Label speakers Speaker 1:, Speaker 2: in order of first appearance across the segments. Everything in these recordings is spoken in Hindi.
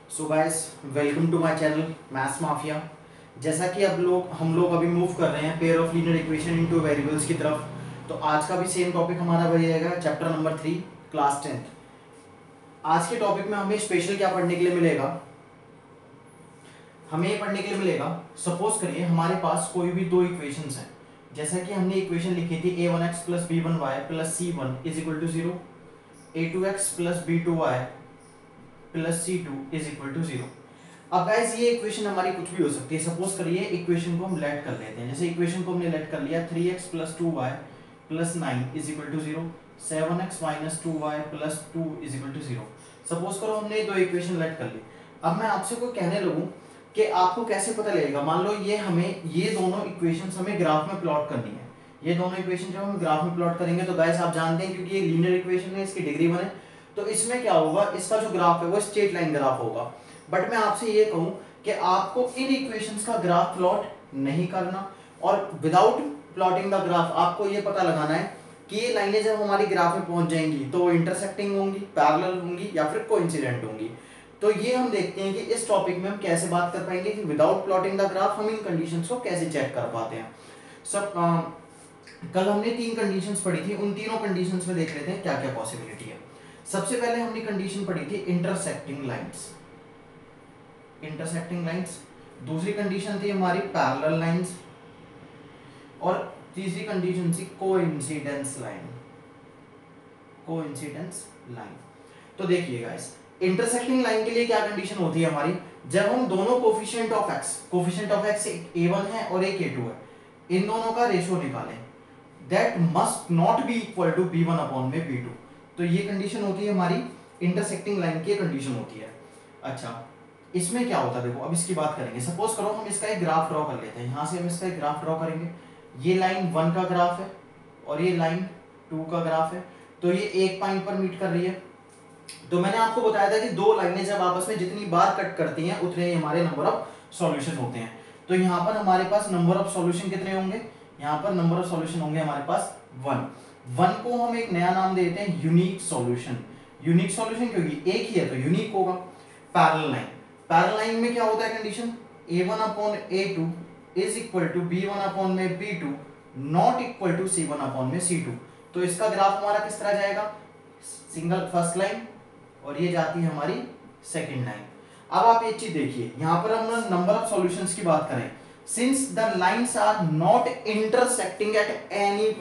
Speaker 1: So guys, welcome to my channel Maths Mafia. जैसा कि हम लोग अभी मूव कर रहे हैं pair of linear equation in two variables की तरफ। तो आज का भी सेम टॉपिक हमारा वही रहेगा, चैप्टर नंबर 3, क्लास 10th। आज के टॉपिक में हमें स्पेशल क्या पढ़ने के लिए मिलेगा? हमें ये पढ़ने के लिए मिलेगा, सपोज करिए हमारे पास कोई भी दो इक्वेशंस हैं। जैसा कि हमने इक्वेशन लिखी थी a1x plus b1y plus c1 is equal to 0, a2x plus b2y plus c2 is equal to 0। अब गाइस ये इक्वेशन हमारी कुछ भी हो सकती है। सपोज करिए इक्वेशन को हम लेट कर लेते हैं। जैसे इक्वेशन को हमने लेट कर लिया 3x plus 2y plus 9 is equal to 0, 7x minus 2y plus 2 is equal to 0। Suppose करो हमने दो इक्वेशन लेट कर ली। अब मैं आपसे कोई कहने लगूं कि आपको कैसे पता लगेगा, मान लो ये दोनों इक्वेशंस हमें ग्राफ में प्लॉट करनी है। ये दोनों इक्वेशन जब हम ग्राफ में प्लॉट करेंगे तो गाइस आप जानते हैं क्योंकि ये लीनियर इक्वेशन है, इसकी डिग्री 1 है, तो इसमें क्या होगा, इसका जो ग्राफ है वो स्ट्रेट लाइन ग्राफ होगा। बट मैं आपसे ये कहूं कि आपको इन इक्वेशंस का ग्राफ प्लॉट नहीं करना, और विदाउट प्लॉटिंग द ग्राफ आपको ये पता लगाना है कि ये लाइनें जब हमारी ग्राफ में पहुंच जाएंगी तो वो इंटरसेक्टिंग होंगी, पैरेलल होंगी या फिर कोइंसिडेंट होंगी। तो ये हम देखते हैं कि इस टॉपिक में हम कैसे बात कर पाएंगे कि विदाउट प्लॉटिंग द ग्राफ हम इन कंडीशंस को कैसे चेक कर पाते हैं। कल हमने 3 कंडीशंस पढ़ी थी, उन तीनों कंडीशंस में देख लेते हैं क्या क्या पॉसिबिलिटी है। सबसे पहले हमने कंडीशन पढ़ी थी इंटरसेक्टिंग लाइंस, दूसरी कंडीशन थी हमारी पैरेलल लाइंस, और तीसरी कंडीशन थी कोइंसिडेंस लाइन। तो देखिए गाइस, इंटरसेक्टिंग लाइन के लिए क्या कंडीशन होती है हमारी, जब हम दोनों कोफिशिएंट ऑफ x एक a1 है और एक a2 है, इन दोनों का रेशियो निकालें, that must not be equal to b1 upon में b2। तो ये कंडीशन होती है हमारी इंटरसेक्टिंग लाइन की कंडीशन होती है। अच्छा, इसमें क्या होता है देखो, अब इसकी बात करेंगे। सपोज करो हम इसका एक ग्राफ ड्रॉ कर लेते हैं। यहां से हम इसका एक ग्राफ ड्रॉ करेंगे। ये लाइन 1 का ग्राफ है और ये लाइन 2 का ग्राफ है, तो ये एक पॉइंट पर मीट कर रही है। तो मैंने आपको बताया था कि दो लाइनें जब आपस में जितनी बार कट करती हैं उतने ही हमारे नंबर ऑफ सॉल्यूशन होते हैं। तो यहाँ पर हमारे पास नंबर ऑफ सॉल्यूशन कितने होंगे, यहाँ पर नंबर ऑफ सॉल्यूशन होंगे हमारे पास 1 को हम एक नया नाम देते हैं यूनिक सॉल्यूशन क्योंकि एक ही है तो यूनिक होगा। पैरेलल लाइन में क्या होता है condition, a1 upon a2 is equal to b1 upon में b2 not equal to c1 upon में c2। तो इसका ग्राफ हमारा किस तरह जाएगा, सिंगल फर्स्ट लाइन और ये जाती है हमारी सेकंड लाइन। अब आप एक चीज देखिए, यहां पर हम नंबर ऑफ सॉल्यूशंस की बात करें, since the lines are not intersecting at any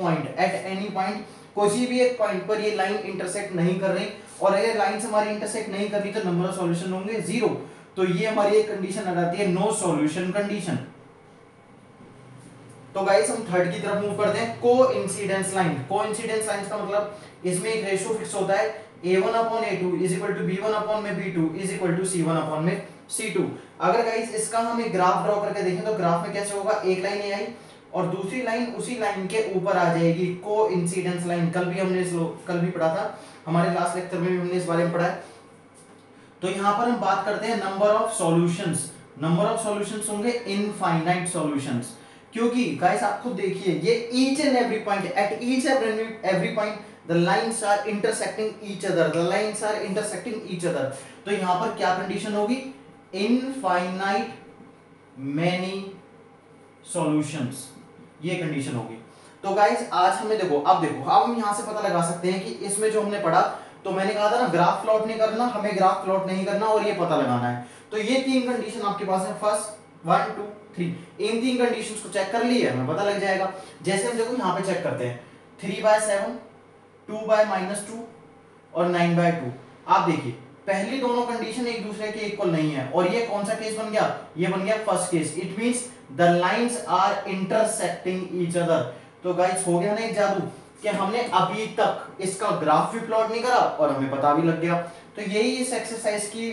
Speaker 1: point, किसी भी एक पॉइंट पर ये लाइन इंटरसेक्ट नहीं कर रही, और अगर लाइंस हमारी इंटरसेक्ट नहीं कर रही तो नंबर ऑफ सॉल्यूशन होंगे 0। तो ये हमारी एक कंडीशन आ जाती है नो सॉल्यूशन कंडीशन। तो गाइस हम थर्ड की तरफ मूव करते हैं, कोइंसिडेंस लाइन का मतलब इसमें एक रेशियो फिक्स होता है a1 upon a2 is equal to b1 upon में b2 is equal to c1 upon में c2। अगर गाइस इसका हम एक ग्राफ ड्रॉ करके देखें तो ग्राफ में कैसे होगा, एक लाइन ये आई और दूसरी लाइन उसी लाइन के ऊपर आ जाएगी, कोइंसिडेंस लाइन। कल भी पढ़ा था, हमारे लास्ट लेक्चर में भी हमने इस बारे में पढ़ा है। तो यहां पर हम बात करते हैं नंबर ऑफ सॉल्यूशंस होंगे इनफाइनाइट सॉल्यूशंस, क्योंकि गाइस आप खुद देखिए ये each and every point, at each and every point the lines are intersecting each other. तो यहां पर क्या कंडीशन होगी, इनफाइनाइट मेनी सॉल्यूशंस, ये कंडीशन होगी। तो गाइस आज हमें देखो, अब हम यहां से पता लगा सकते हैं कि इसमें जो हमने पढ़ा, तो मैंने कहा था ना ग्राफ प्लॉट नहीं करना, हमें ग्राफ प्लॉट नहीं करना और ये पता लगाना है। तो ये 3 कंडीशन आपके पास है, फर्स्ट 1 2 3, इन 3 कंडीशंस को चेक कर लिए हमें पता लग जाएगा। जैसे हम देखो यहाँ पे चेक करते हैं 3/7, 2/-2 और 9/2। आप देखिए पहली दोनों कंडीशन एक दूसरे के इक्वल नहीं है, और ये कौन सा केस बन गया, ये बन गया first case. It means the lines are intersecting each other. तो गाइस हो गया ना एक जादू कि हमने अभी तक इसका ग्राफ भी प्लॉट नहीं करा और हमें पता भी लग गया। तो यही इस एक्सरसाइज की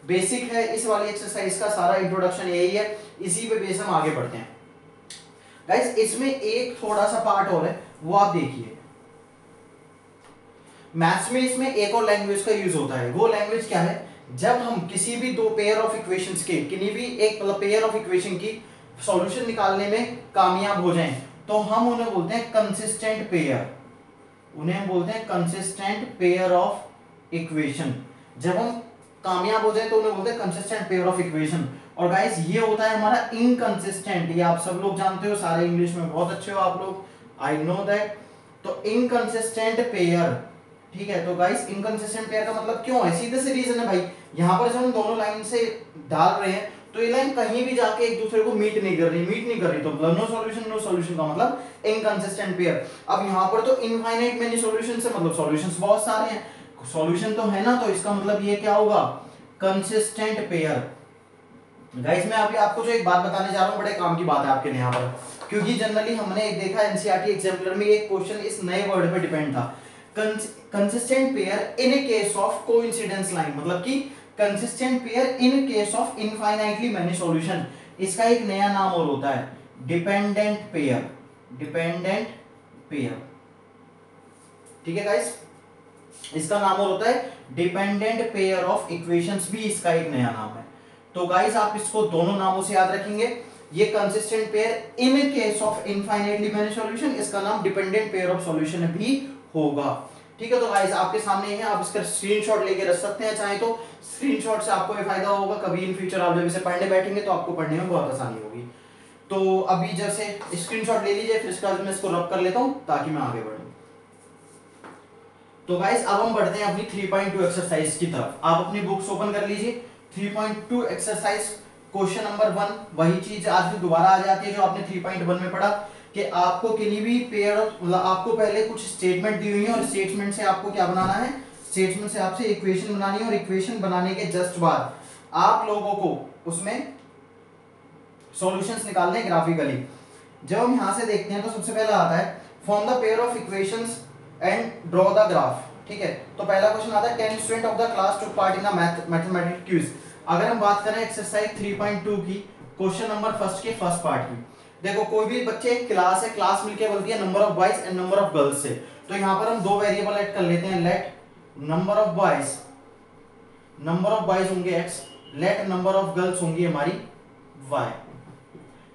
Speaker 1: बेसिक है, इस वाली एक्सरसाइज का सारा इंट्रोडक्शन यही है, इसी पे बेस हम आगे बढ़ते हैं। गाइस इसमें एक थोड़ा सा पार्ट और है, वो आप देखिए। मैथ्स में इसमें एक और लैंग्वेज का यूज होता है, वो लैंग्वेज क्या है, जब हम किसी भी दो पेयर ऑफ इक्वेशंस के, किसी भी एक मतलब पेयर ऑफ इक्वेशन की सॉल्यूशन निकालने में कामयाब हो जाएं, तो हम उन्हें बोलते हैं कंसिस्टेंट पेयर ऑफ इक्वेशन। जब हम कामयाब हो जाए तो उन्हें बोलते हैं कंसिस्टेंट पेयर ऑफ इक्वेशन। और गाइस ये होता है हमारा इनकंसिस्टेंट, ये आप सब लोग जानते हो, सारे इंग्लिश में बहुत अच्छे हो आप लोग, आई नो दैट। तो इनकंसिस्टेंट पेयर, ठीक है। तो गाइस इनकंसिस्टेंट पेयर का मतलब क्यों है, सीधे से रीजन है भाई, यहाँ पर जब हम दोनों लाइन से डाल रहे हैं तो ये लाइन कहीं भी जाके एक दूसरे को मीट नहीं कर रही, तो मतलब नो सॉल्यूशन का मतलब इनकंसिस्टेंट पेयर। अब यहाँ पर तो इनफाइनाइट मेनी सॉल्यूशन से मतलब सॉल्यूशंस बहुत सारे हैं, सॉल्यूशन तो है ना, तो इसका मतलब ये क्या होगा, कंसिस्टेंट पेयर। गाइस मैं अभी आपको जो एक बात बताने जा रहा हूँ बड़े काम की बात है आपके लिए यहाँ पर, क्योंकि जनरली हमने एक देखा एनसीईआरटी एग्जाम्पलर में एक क्वेश्चन इस नए वर्ड पे डिपेंड था, consistent pair in A case of coincidence line, मतलब कि consistent pair in case of infinitely many solution. इसका एक नया नाम और होता है डिपेंडेंट पेयर, डिपेंडेंट पेयर, ठीक है गाइस, इसका नाम और होता है डिपेंडेंट पेयर ऑफ इक्वेशंस, भी इसका एक नया नाम है। तो गाइस आप इसको दोनों नामों से याद रखेंगे, ये consistent pair in case of infinitely many solution, इसका नाम डिपेंडेंट पेयर ऑफ सॉल्यूशन भी होगा, ठीक है। तो गाइस आपके सामने है, आप इसका स्क्रीनशॉट लेके रख सकते हैं चाहे तो, स्क्रीनशॉट से आपको ये फायदा होगा, कभी इन फ्यूचर आप जब इसे पढ़ने बैठेंगे तो आपको पढ़ने में बहुत आसानी होगी। तो अभी जैसे स्क्रीनशॉट ले लीजिए, फिर इसके बाद मैं इसको रब कर लेता हूं ताकि मैं आगे बढ़ूं। तो गाइस अब हम बढ़ते हैं अपनी 3.2 एक्सरसाइज की तरफ। आप अपनी बुक्स ओपन कर लीजिए, 3.2 एक्सरसाइज क्वेश्चन नंबर 1, वही चीज आज भी दोबारा आ जाती है जो आपने 3.1 में पढ़ा, कि आपको किसी भी पेयर, मतलब आपको पहले कुछ स्टेटमेंट दी हुई है और स्टेटमेंट से आपको क्या बनाना है, स्टेटमेंट से आपसे इक्वेशन बनानी है, और इक्वेशन बनाने के जस्ट बाद आप लोगों को उसमें सॉल्यूशंस निकालने हैं ग्राफिकली। जब हम यहां से देखते हैं तो सबसे पहला आता है form the pair of equations and draw the graph, ठीक है। तो पहला क्वेश्चन आता है can student of the class took part in a mathematics quiz. अगर हम बात करें एक्सरसाइज 3.2 की, क्वेश्चन नंबर फर्स्ट के फर्स्ट पार्ट की, देखो कोई भी बच्चे क्लास है, क्लास मिलके बोलती है number of boys and number of girls से, तो यहां पर हम दो वेरिएबल ऐड कर लेते हैं, लेट नंबर ऑफ बॉयज होंगे x, let number of girls होंगी हमारी y।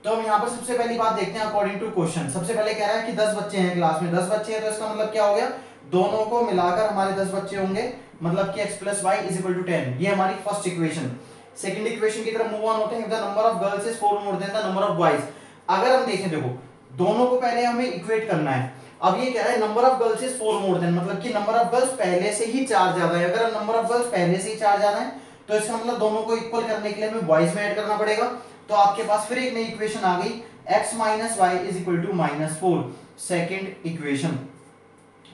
Speaker 1: तो हम यहाँ पर सबसे पहली बात देखते हैं अकॉर्डिंग टू क्वेश्चन। सबसे पहले कह रहा है कि 10 बच्चे हैं क्लास में, 10 बच्चे हैं, तो इसका मतलब क्या हो गया, दोनों को मिलाकर हमारे 10 बच्चे होंगे, मतलब कि x + y = 10। ये हमारी फर्स्ट इक्वेशन। सेकंड इक्वेशन की तरफ मूव ऑन होते हैं, the number of girls is 4 more than the number of boys. अगर हम देखें, देखो दोनों को पहले हमें इक्वेट करना है। अब ये कह रहा है number of girls is 4 more than, मतलब कि नंबर ऑफ गर्ल्स पहले से ही 4 ज्यादा है। अगर नंबर ऑफ गर्ल्स पहले से ही 4 ज्यादा है तो इसका मतलब दोनों को इक्वल करने के लिए हमें बॉयज में ऐड करना पड़ेगा। तो आपके पास फिर एक नई इक्वेशन आ गई, x - y = -4, सेकंड इक्वेशन।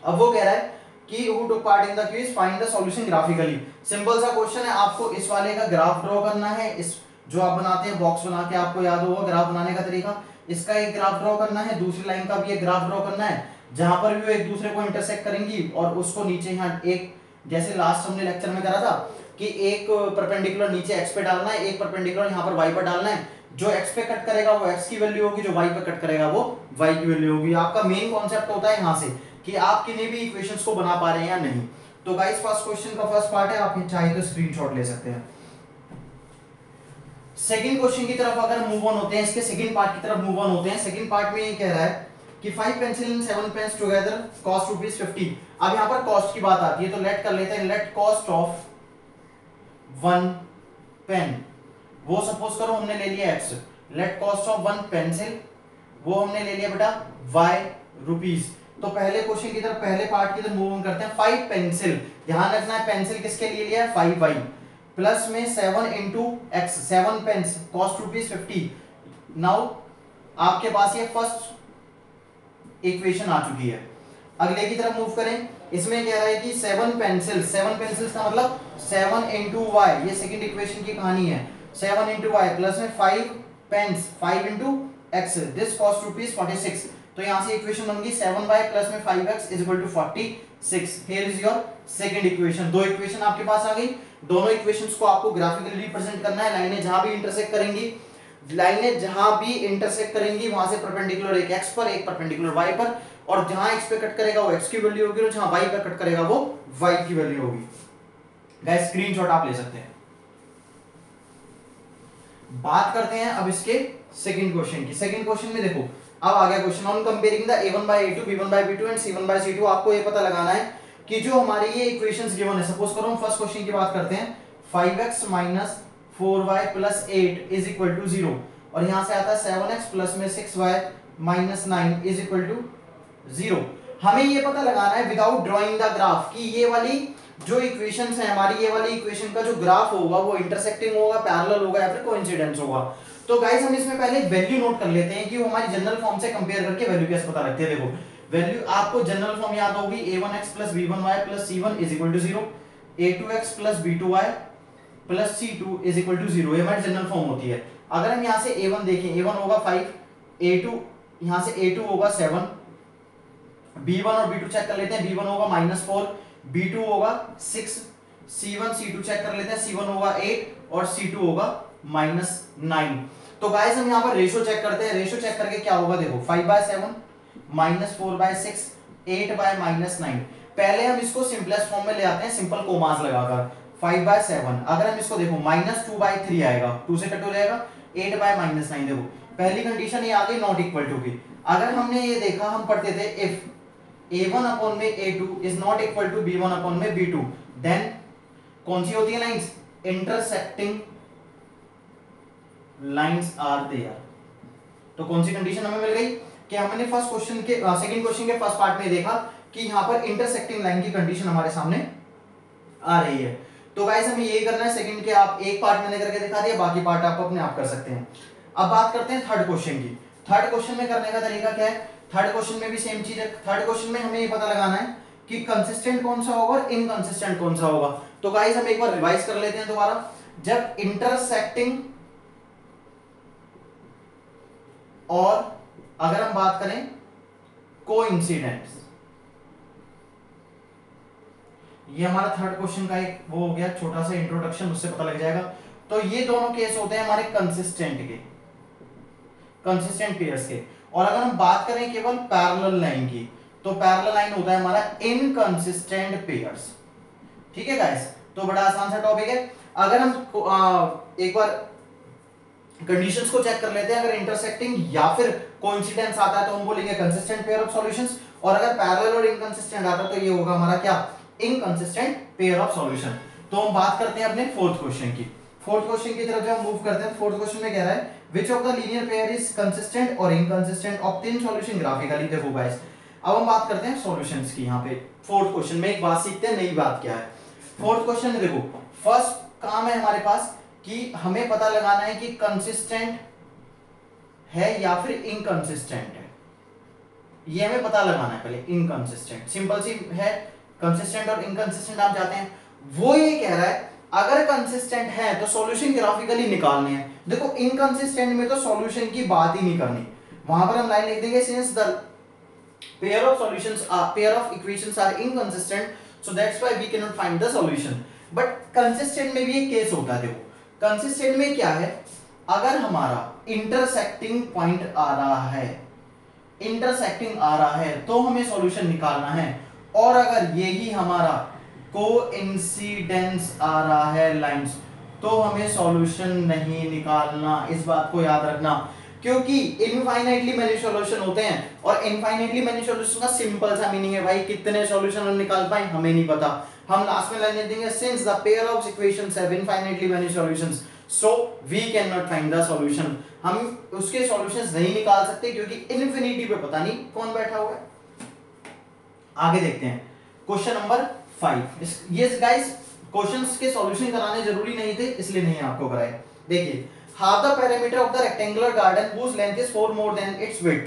Speaker 1: अब वो कह रहा है कि who took part in the quiz find the solution graphically। Simple सा क्वेश्चन है, आपको इस वाले का ग्राफ ड्रॉ करना है, इस जो आप बनाते हैं बॉक्स बना के, आपको याद होगा ग्राफ बनाने का तरीका, इसका एक ग्राफ ड्रॉ करना है, दूसरी लाइन का भी एक ग्राफ ड्रॉ करना है, जहां पर भी वो एक दूसरे को इंटरसेक्ट करेंगी, और उसको नीचे यहाँ एक, जैसे लास्ट हमने लेक्चर में करा था कि एक परपेंडिकुलर नीचे x पे डालना है, एक परपेंडिकुलर यहाँ पर y पर डालना है। जो x पे कट करेगा वो x की वैल्यू होगी, जो y पे कट करेगा वो y की वैल्यू होगी। आपका मेन कॉन्सेप्ट होता है यहाँ से कि आप किन्हीं भी इक्वेशंस को बना पा रहे हैं या नहीं। तो गाइस फर्स्ट क्वेश्चन का फर्स्ट पार्ट है, आप चाहे तो स्क्रीनशॉट ले सकते हैं। सेकंड क्वेश्चन की तरफ अगर मूव ऑन होते हैं, इसके सेकंड पार्ट की तरफ मूव ऑन होते हैं। सेकंड पार्ट में ये कह रहा है कि 5 pencil and 7 pens together cost ₹50। अब यहाँ पर कॉस्ट की बात आती है, तो लेट कर लेते हैं, लेट कॉस्ट ऑफ 1 पेन, वो सपोज करो हमने ले लिया x, let cost of 1 pencil, वो हमने ले लिया बेटा y रुपीस। तो पहले क्वेश्चन की तरफ, पहले पार्ट की तरफ मूव ऑन करते हैं। 5 पेंसिल, ध्यान रखना है पेंसिल किसके लिए लिया है, 5y, प्लस में 7 × x, 7 पेन्स कॉस्ट ₹50। नाउ आपके पास ये फर्स्ट इक्वेशन आ चुकी है। अगले की तरफ मूव करें, इसमें कह रहा है कि 7 पेंसिल्स का मतलब 7 × y, ये सेकंड इक्वेशन की कहानी है। 7 × y प्लस में 5 पेन्स 5 × x, दिस कॉस्ट ₹46। तो यहां से इक्वेशन बन गई 7y प्लस में 5x = 46। Here is your second equation. दो इक्वेशन आपके पास आ गई। दोनों इक्वेशंस को आपको ग्राफिकली रिप्रेजेंट करना है। लाइनें जहां भी इंटरसेक्ट करेंगी, वहां से परपेंडिकुलर एक x पर, एक परपेंडिकुलर y पर, और जहां x पे कट करेगा वो x की वैल्यू होगी, और जहां y पे कट करेगा वो y की वैल्यू होगी। गाइस स्क्रीनशॉट आप ले सकते हैं। बात करते हैं अब इसके सेकंड क्वेश्चन की। सेकंड क्वेश्चन में देखो, अब आ गया question on comparing the a1/a2 b1/b2 and c1/c2। आपको ये पता लगाना है कि जो हमारी ये इक्वेशंस गिवन है, सपोज करो हम फर्स्ट क्वेश्चन की बात करते हैं, 5x minus 4y plus 8 is equal to 0, और यहां से आता है 7x प्लस में 6y minus 9 is equal to 0। हमें ये पता लगाना है विदाउट ड्राइंग द ग्राफ कि ये वाली जो इक्वेशंस है हमारी, ये वाली इक्वेशन का जो ग्राफ होगा वो इंटरसेक्टिंग होगा, पैरेलल होगा या फिर कोइंसिडेंस होगा। तो गाइस हम इसमें पहले वैल्यू नोट कर लेते हैं कि वो हमारी जनरल फॉर्म से कंपेयर करके वैल्यू कैसे पता लगती है। देखो वैल्यू आपको जनरल फॉर्म याद होगी, a1x plus b1y plus c1 is equal to 0, a2x plus b2y plus c2 is equal to 0, ये हमारी जनरल फॉर्म होती है। अगर हम यहाँ से a1 देखें, a1 होगा 5, a2 यहाँ से a2 होगा 7, b1 और b2 चेक कर लेते हैं, b1 होगा -4, b2 होगा 6, c1 c2 चेक कर लेते हैं, c1 होगा 8 और c2 होगा -9। तो गाइस हम यहाँ पर रेशो चेक करते हैं, रेशो चेक करके क्या होगा देखो 5/7 -4/6 8/-9। पहले हम इसको सिंपलेस्ट फॉर्म में ले आते हैं सिंपल कोमास लगाकर। 5/7 अगर हम इसको देखो -2/3 आएगा, 2 से कट हो जाएगा, 8/-9। देखो पहली कंडीशन ये आ गई नॉट इक्वल टू की। अगर हमने ये देखा, हम पढ़ते थे इफ a1 अपॉन में a2 is not equal to b1 upon में b2, देन कौन सी होती है lines? Intersecting lines are there. तो कौन सी कंडीशन हमें मिल गई कि हमने फर्स्ट क्वेश्चन के सेकंड क्वेश्चन के फर्स्ट पार्ट में देखा कि यहां पर इंटरसेक्टिंग लाइन की कंडीशन हमारे सामने आ रही है। तो गाइस हमें यही करना है, सेकंड के आप एक पार्ट मैंने करके दिखा दिया, बाकी पार्ट आप अपने आप कर सकते हैं। अब बात करते हैं थर्ड क्वेश्चन की। थर्ड क्वेश्चन में करने का तरीका क्या है? थर्ड क्वेश्चन में भी सेम चीज है। थर्ड क्वेश्चन में हमें ये पता लगाना है कि कंसिस्टेंट कौन सा होगा और इनकंसिस्टेंट कौन सा होगा। तो गाइस हम एक बार रिवाइज कर लेते हैं दोबारा। जब इंटरसेक्टिंग और अगर हम बात करें कोइंसिडेंस, ये हमारा थर्ड क्वेश्चन का एक वो हो गया छोटा सा इंट्रोडक्शन, उससे पता लग जाएगा। तो ये दोनों केस होते हैं हमारे कंसिस्टेंट के, कंसिस्टेंट पेयर्स के। और अगर हम बात करें केवल पैरेलल लाइन की, तो पैरेलल लाइन होता है हमारा इनकंसिस्टेंट पेयर्स। ठीक है गाइस, तो बड़ा आसान सा टॉपिक है। अगर हम एक बार कंडीशंस को चेक कर लेते हैं, अगर इंटरसेक्टिंग या फिर कोइंसिडेंस आता है तो हम बोलेंगे कंसिस्टेंट पेयर ऑफ सॉल्यूशंस, और अगर पैरेलल और इनकंसिस्टेंट आता है तो ये होगा हमारा क्या? Inconsistent pair of solution. तो हम बात करते हैं अपने फोर्थ क्वेश्चन की। फोर्थ क्वेश्चन की तरफ जब हम मूव करते हैं, फोर्थ क्वेश्चन में कह रहा है which of the linear pair is consistent और इनकंसिस्टेंट, ऑब्टेन सॉल्यूशन ग्राफिकली। देखो गाइस अब हम बात करते हैं सॉल्यूशंस की। यहाँ पे फोर्थ क्वेश्चन में एक बात सीखते हैं, नई बात क्या है। फोर्थ क्वेश्चन में देखो फर्स्ट काम है हमारे पास कि हमें पता लगाना है कि कंसिस्टेंट है या फिर इनकंसिस्टेंट है। ये हमें पता लगाना है पहले। इनकंसिस्टेंट सिंपल सी है, कंसिस्टेंट और इनकंसिस्टेंट आप जाते हैं। वो ये कह रहा है अगर कंसिस्टेंट है तो सॉल्यूशन ग्राफिकली निकालने हैं। देखो इनकंसिस्टेंट में तो सॉल्यूशन की बात ही नहीं करनी, वहां पर हम लाइन लिख देंगे since the pair of solutions are pair of equations are inconsistent so that's why we can not find the solution. But consistent में भी एक केस होता है। देखो कंसिस्टेंट में क्या है, अगर हमारा इंटरसेक्टिंग पॉइंट आ रहा है, इंटरसेक्टिंग आ रहा है तो हमें सॉल्यूशन निकालना है, और अगर यही हमारा कोइंसिडेंस आ रहा है लाइंस, तो हमें सॉल्यूशन नहीं निकालना। इस बात को याद रखना, क्योंकि इनफाइनाइटली मेनी सॉल्यूशन होते हैं, और इनफाइनाइटली मेनी सॉल्यूशन का सिंपल सा मीनिंग है भाई कितने सॉल्यूशन हम निकाल पाए हमें नहीं पता। हम लास्ट में लाइन लिख देंगे since the pair of equations have infinitely many solutions so we can not find the solution. हम उसके सॉल्यूशंस नहीं निकाल सकते क्योंकि इन्फिनिटी पे पता नहीं कौन बैठा हुआ है। आगे देखते हैं क्वेश्चन नंबर 5। ये गाइस क्वेश्चंस के सॉल्यूशन कराने जरूरी नहीं थे, इसलिए नहीं आपको कराए। देखिए half the perimeter of the rectangular garden whose length is 4 more than its width,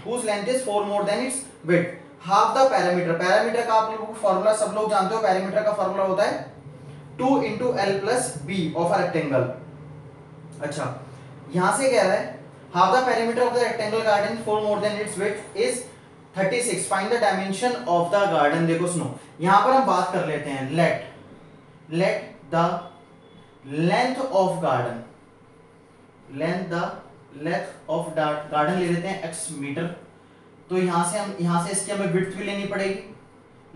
Speaker 1: whose length is 4 more than its width, half the perimeter, parameter का आप लोगों को फार्मूला सब लोग जानते हो, पैरामीटर का फार्मूला होता है 2 into L plus B of a rectangle। अच्छा यहां से कह रहा है half the perimeter of the rectangular garden 4 more than its width is 36, find the dimension of the garden। देखो सुनो, यहां पर हम बात कर लेते हैं let the length of garden, length of garden ले लेते हैं x मीटर। तो यहां से इसकी हमें width भी लेनी पड़ेगी।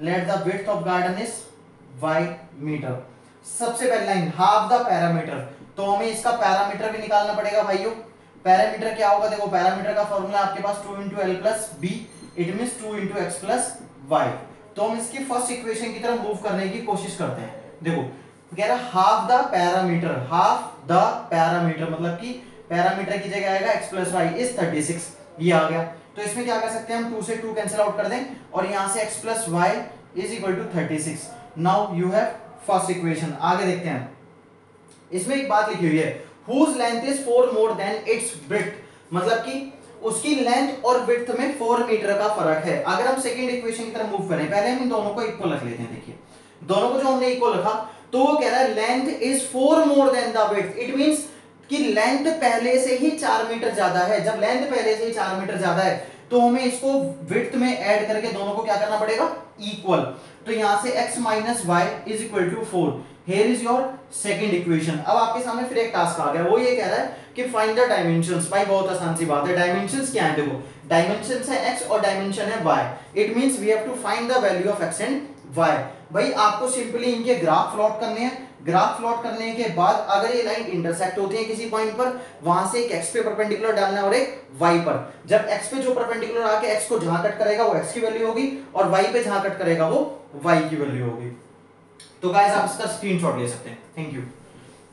Speaker 1: let the width of garden is y metre. सबसे पहले लाइन half the parameter, तो हमें इसका पैरामीटर भी निकालना पड़ेगा भाइयों। पैरामीटर क्या होगा? देखो पैरामीटर का फॉर्मूला आपके पास 2 into L plus B, it means 2 into x plus y। तो हम इसकी फर्स्ट इक्वेशन की तरफ मूव करने की कोशिश करते हैं। देखो कह रहा half the parameter, half the parameter मतलब कि पैरामीटर की जगह आएगा x प्लस वाई इज 36, ये आ गया। तो इसमें क्या कर सकते हैं हम, 2 से 2 कैंसिल आउट कर दें और यहां से x plus y is equal to 36। Now you have first equation. आगे देखते हैं, इसमें एक बात लिखी हुई है, whose length is 4 more than its width, मतलब कि उसकी लेंथ और विड्थ में 4 मीटर का फर्क है। अगर हम सेकंड इक्वेशन की तरफ मूव करें, पहले हम इन दोनों को इक्वल रख लेते हैं। देखिए दोनों को जो हमने इक्वल रखा तो वो कह रहा है length is 4 more than the width, it means कि लेंथ पहले से ही 4 मीटर ज्यादा है। जब लेंथ पहले से ही 4 मीटर ज्यादा है तो हमें इसको विड्थ में ऐड करके दोनों को क्या करना पड़ेगा, इक्वल। तो यहां से x minus y is equal to 4, here is your second equation. अब आपके सामने फिर एक टास्क आ गया, वो ये कह रहा है कि फाइंड द डायमेंशंस। भाई बहुत आसान सी बात है, डायमेंशंस क्या है, देखो डायमेंशंस है x और डायमेंशन है y, it means we have to find the value of x and y। भाई आपको सिंपली इनके ग्राफ प्लॉट करने हैं, ग्राफ प्लॉट करने के बाद अगर ये लाइन इंटरसेक्ट होती है किसी पॉइंट पर, वहां से एक x पे परपेंडिकुलर डालना है और एक y पर। जब x पे जो परपेंडिकुलर आके x को जहां कट करेगा वो x की वैल्यू होगी और y पे जहां कट करेगा वो y की वैल्यू होगी। तो गाइस आप इसका स्क्रीनशॉट ले सकते हैं। Thank you.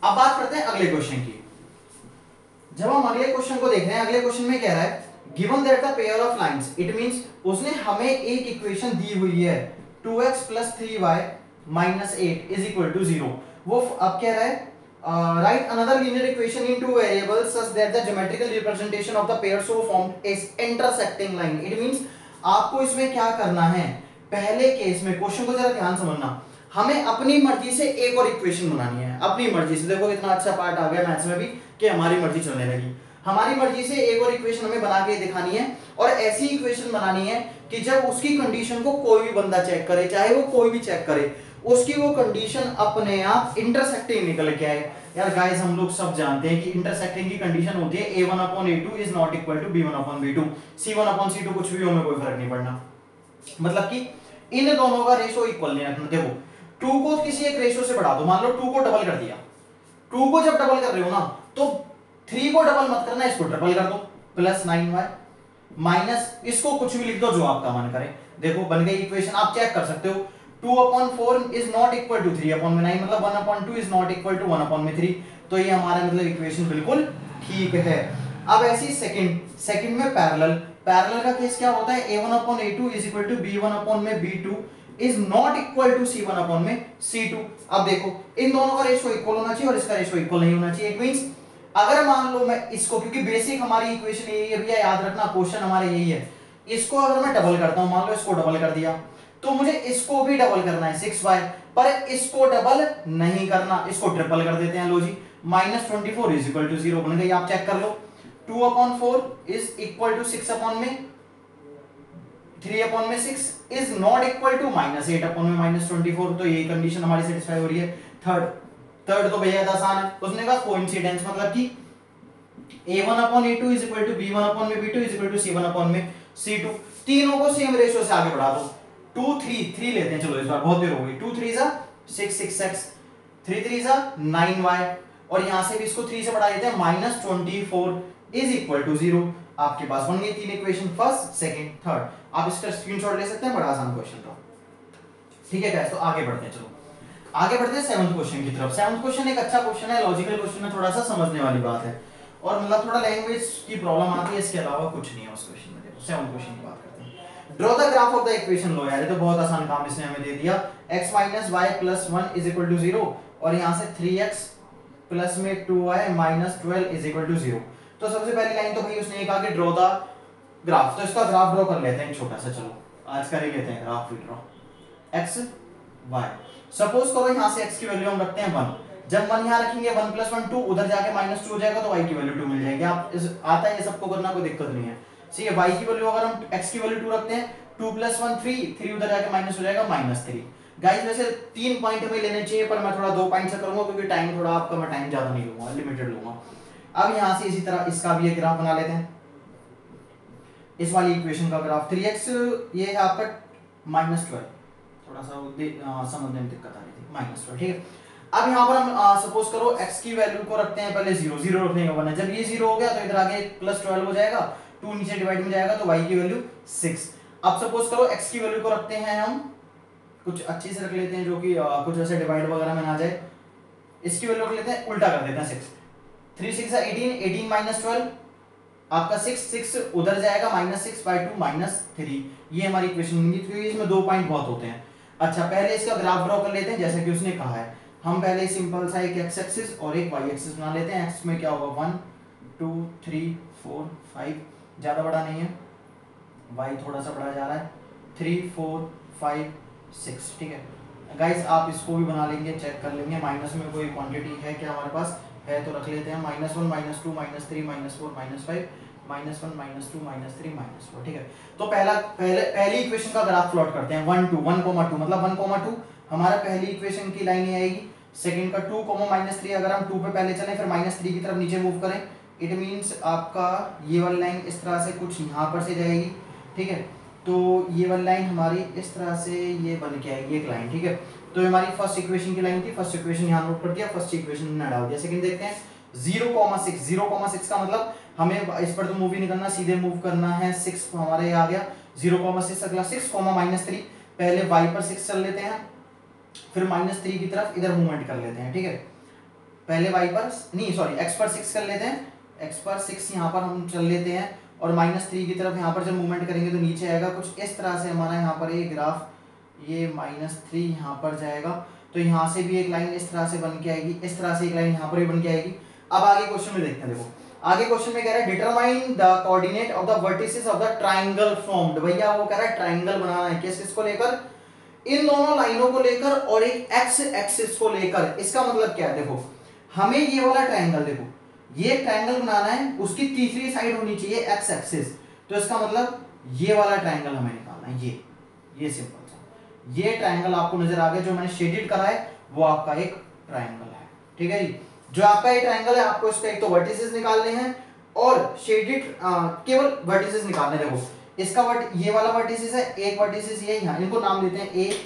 Speaker 1: अब बात करते हैं अगले क्वेश्चन की। जब हम अगले क्वेश्चन को देख रहे हैं, अगले क्वेश्चन में कह रहा है given that the pair of lines, it means उसने हमें एक इक्वेशन दी हुई है 2x + 3y - 8 is equal to 0। वो अब कह रहा है right another linear equation in two variables such that the geometrical representation of the pair so formed is intersecting line. It means आपको इसमें क्या करना है, पहले केस में क्वेश्चन को जरा ध्यान समझना, हमें अपनी मर्जी से एक और इक्वेशन बनानी है, अपनी मर्जी से। देखो इतना अच्छा पार्ट आ गया मैथ्स में भी कि हमारी मर्जी चलने लगी। हमारी मर्जी से एक और इक्वेशन हमें बना के दिखानी है और ऐसी इक्वेशन बनानी है कि जब उसकी कंडीशन को कोई भी बंदा चेक करे, चाहे वो कोई भी चेक करे, उसकी वो कंडीशन अपने आप इंटरसेक्टिंग निकल के आए। यार गाइस हम लोग सब जानते हैं कि इंटरसेक्टिंग की कंडीशन होती है a1/a2 is not equal to b1/b2, c1/c2 कुछ भी हो, में कोई फर्क नहीं पड़ना। मतलब कि इन दोनों का रेशो इक्वल नहीं रखना। देखो 2 को किसी एक रेशो से बढ़ा दो, मान लो 2 को डबल कर दिया, 2 को जब डबल कर रहे हो ना तो 3 को डबल मत करना, इसको ट्रिपल कर दो, प्लस 9y माइनस इसको कुछ भी लिख दो जो आपका मन करे। देखो बन गई इक्वेशन, आप चेक कर सकते हो 2/4 इज नॉट इक्वल टू 3/9, मतलब 1/2 इज नॉट इक्वल टू 1/3। तो ये हमारा मतलब इक्वेशन बिल्कुल ठीक है। अब ऐसी सेकंड में पैरेलल का केस क्या होता है, a1/a2 is equal to b1/b2 is not equal to c1/c2। अब देखो इन दोनों का रेशो इक्वल होना चाहिए और इसका रेशो इक्वल नहीं होना चाहिए। इट मींस अगर मान लो मैं इसको, क्योंकि बेसिक हमारी इक्वेशन यही है भैया, याद रखना क्वेश्चन हमारे यही है, इसको अगर मैं डबल करता हूं, मान लो इसको डबल कर दिया तो मुझे इसको भी डबल करना है 6y, पर इसको डबल नहीं करना, इसको ट्रिपल कर देते हैं। लो जी -24 इज इक्वल टू 0 बन गई, आप चेक कर लो। 2/4 is equal to 3/6 is not equal to -8/24। तो ये कंडीशन हमारी सेटिस्फाई हो रही है। थर्ड तो बेहद आसान है, उसने कहा कोइंसिडेंस, मतलब कि a1/a2 is equal to b1/b2 is equal to c1/c2। तीनों को सेम रेशियो से आगे बढ़ा दो। 2 3 लेते हैं, चलो इस बार बहुत देर हो गई। 2 3 6x, 3 3 9y, और यहां से भी इसको 3 से बढ़ा देते हैं, -24 इज इक्वल टू 0। आपके पास बन गई तीन इक्वेशन, फर्स्ट सेकंड थर्ड। आप इसका स्क्रीनशॉट ले सकते हैं, बड़ा आसान क्वेश्चन था। ठीक है गाइस, तो आगे बढ़ते हैं। चलो आगे बढ़ते हैं 7th क्वेश्चन की तरफ। 7th क्वेश्चन एक अच्छा क्वेश्चन है, लॉजिकल क्वेश्चन है, थोड़ा सा समझने वाली बात है और मतलब थोड़ा लैंग्वेज की प्रॉब्लम आती है, इसके अलावा कुछ नहीं है उस क्वेश्चन में। देखो 7th क्वेश्चन की बात करते हैं। Draw the graph of the equation. लो यार ये तो बहुत आसान काम इसने हमें दे दिया। x - y + 1 is equal to 0 और यहां से 3x प्लस में 2y - 12 इज इक्वल टू 0। तो सबसे पहली लाइन तो भाई उसने ये कहा कि ड्रॉ द ग्राफ, तो इसका ग्राफ ड्रॉ कर लेते हैं छोटा सा। चलो आज कर ही लेते हैं graph draw. x y, suppose करो यहां से x की वैल्यू हम रखते हैं 1। जब 1 यहां रखेंगे 1 + 1 2, उधर जाके -2 हो जाएगा तो y की वैल्यू 2 मिल जाएगी। आप आता है ये सबको करना, कोई दिक्कत नहीं है। ठीक है, y की वैल्यू अगर हम x की वैल्यू 2 रखते हैं, 2 + 1 3 उधर जाके माइनस हो जाएगा -3। गाइस वैसे 3 पॉइंट हमें लेने चाहिए, पर मैं थोड़ा 2 पॉइंट से करूंगा क्योंकि टाइम थोड़ा आपका, मैं टाइम ज्यादा नहीं लूंगा, लिमिटेड लूंगा। अब यहां से इसी तरह इसका भी एक ग्राफ बना लेते हैं। इस वाली इक्वेशन का ग्राफ 3x, ये है आपका -12, थोड़ा सा समझने में दिक्कत आ रही थी, -12। ठीक है, अब यहाँ पर हम सपोज करो x की वैल्यू को रखते हैं पहले 0 रखने का 1 है। जब ये 0 हो गया तो इधर आगे +12 हो जाएगा, 2 नीचे डिवाइड में जाएगा तो y की वैल्यू 6। अब सपोज करो x की वैल्यू को रखते हैं हम कुछ अच्छी से रख लेते हैं जो कि कुछ ऐसे डिवाइड वगैरह में ना जाए। इसकी वैल्यू रख लेते हैं, उल्टा कर देते हैं 6, 3 6 18, 18 माइनस 12 आपका 6, 6 उधर जाएगा -6/2 -3, ये हमारी इक्वेशन होगी, क्योंकि इसमें 2 पॉइंट बहुत होते हैं। अच्छा पहले इसका ग्राफ ड्रॉ कर लेते हैं जैसे कि उसने कहा है। हम पहले सिंपल सा एक एक्स एक्सिस और एक वाई एक्सिस बना लेते हैं। एक्स में क्या होगा 1 2 3 4 5, ज़्यादा बड़ा नहीं है, वाई थोड़ा सा बड़ा जा रहा है, 3 4 5 6, ठीक है गाइस। आप इसको भी बना लेंगे, चेक कर लेंगे माइनस में कोई क्वांटिटी है क्या हमारे पास, है तो रख लेते हैं, -1 -2 -3 -4 -5 -1 -2 -3 -4, ठीक है। तो पहली इक्वेशन का ग्राफ प्लॉट करते हैं, 1 2 1,2 मतलब 1,2 हमारा पहली इक्वेशन की लाइन ये आएगी। सेकंड का 2, -3, अगर हम 2 पे पहले चलें फिर -3 की तरफ नीचे मूव करें, इट मीन्स आपका ये वाली लाइन इस तरह से कुछ यहाँ पर से जाएगी, ठीक है। तो ये वाली लाइन हमारी इस तरह से ये बन के आएगी एक लाइन, ठीक है। तो हमारी फर्स्ट इक्वेशन की लाइन थी, फर्स्ट इक्वेशन यहाँ नोट कर दिया, फर्स्ट इक्वेशन में डाल दिया। सेकंड देखते हैं 0,6, 0,6 का मतलब हमें इस पर तो मूव ही नहीं करना, सीधे मूव करना है, 6 हमारे आ गया 0,6, अगला 6, -3, पहले y पर 6 चल लेते हैं, फिर -3 की तरफ इधर मूवमेंट कर लेते हैं, ठीक है। पहले y पर नहीं सॉरी x पर 6 कर लेते हैं, x पर 6 यहाँ पर हम चल लेते हैं, और -3 की तरफ यहाँ पर जब मूवमेंट करेंगे तो नीचे आएगा कुछ इस तरह से हमारा यहाँ पर ये ग्राफ, ये -3 यहाँ पर जाएगा, तो यहाँ से भी एक लाइन इस तरह से बन के आएगी, इस तरह से एक लाइन यहाँ पर भी बन के आएगी। अब आगे क्वेश्चन में देखते हैं, देखो आगे क्वेश्चन में कह रहा है determine the coordinate of the vertices of the triangle formed. भैया वो कह रहा है ट्राइंगल बनाना है, किस किस को लेकर, इन दोनों लाइनों को लेकर और एक एक्स एक्सिस को लेकर। इसका मतलब क्या है, देखो हमें ये वाला ट्राइंगल, देखो ये ट्राइंगल बनाना है, उसकी तीसरी साइड होनी चाहिए एक्स एक्सिस, तो इसका मतलब ये वाला ट्राइंगल हमें निकालना है, ये सिंपल सा ये ट्राइंगल आपको नजर आ गया, जो मैंने शेडेड करा है वो आपका एक ट्राइंगल है, ठीक है जी। जो आपका ये ट्राइंगल है, आपको इसका एक तो वर्टिसेस निकालने हैं और शेडेड केवल वर्टिसेस निकालने हैं। देखो इसका ये वाला वर्टिसेस है, एक वर्टिसेस ये यहाँ, इनको नाम देते हैं ए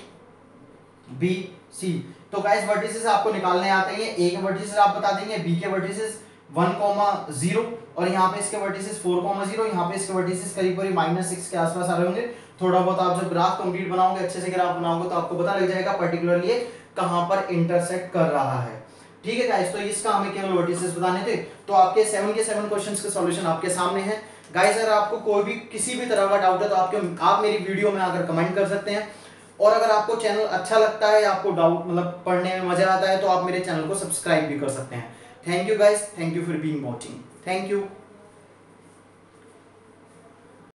Speaker 1: बी सी। तो गाइस वर्टिसेस आपको निकालने आते हैं, ए के वर्टिसेस आप बता देंगे, बी के वर्टिसेस 1,0 और यहाँ पे इसके वर्टिसेस 4,0, यहाँ पे इसके वर्टिसेस करीब करीब -6 के आसपास आ रहे होंगे। थोड़ा बहुत आप जब ग्राफ कंप्लीट बनाओगे, अच्छे से ग्राफ बनाओगे, तो आपको पता लग जाएगा पर्टिकुलरली कहां पर इंटरसेक्ट कर रहा है, ठीक है गाइस। तो इसका हमें केवल वर्टिसेस बताने थे, तो आपके 7 के 7 क्वेश्चंस के सॉल्यूशन आपके सामने हैं गाइस। अगर आपको कोई भी किसी भी तरह का डाउट है तो आप मेरी वीडियो में आकर कमेंट कर सकते हैं, और अगर आपको चैनल अच्छा लगता है, आपको डाउट मतलब पढ़ने में मजा आता है, तो आप मेरे चैनल को सब्सक्राइब भी कर सकते हैं। Thank you guys, thank you for being watching, thank you.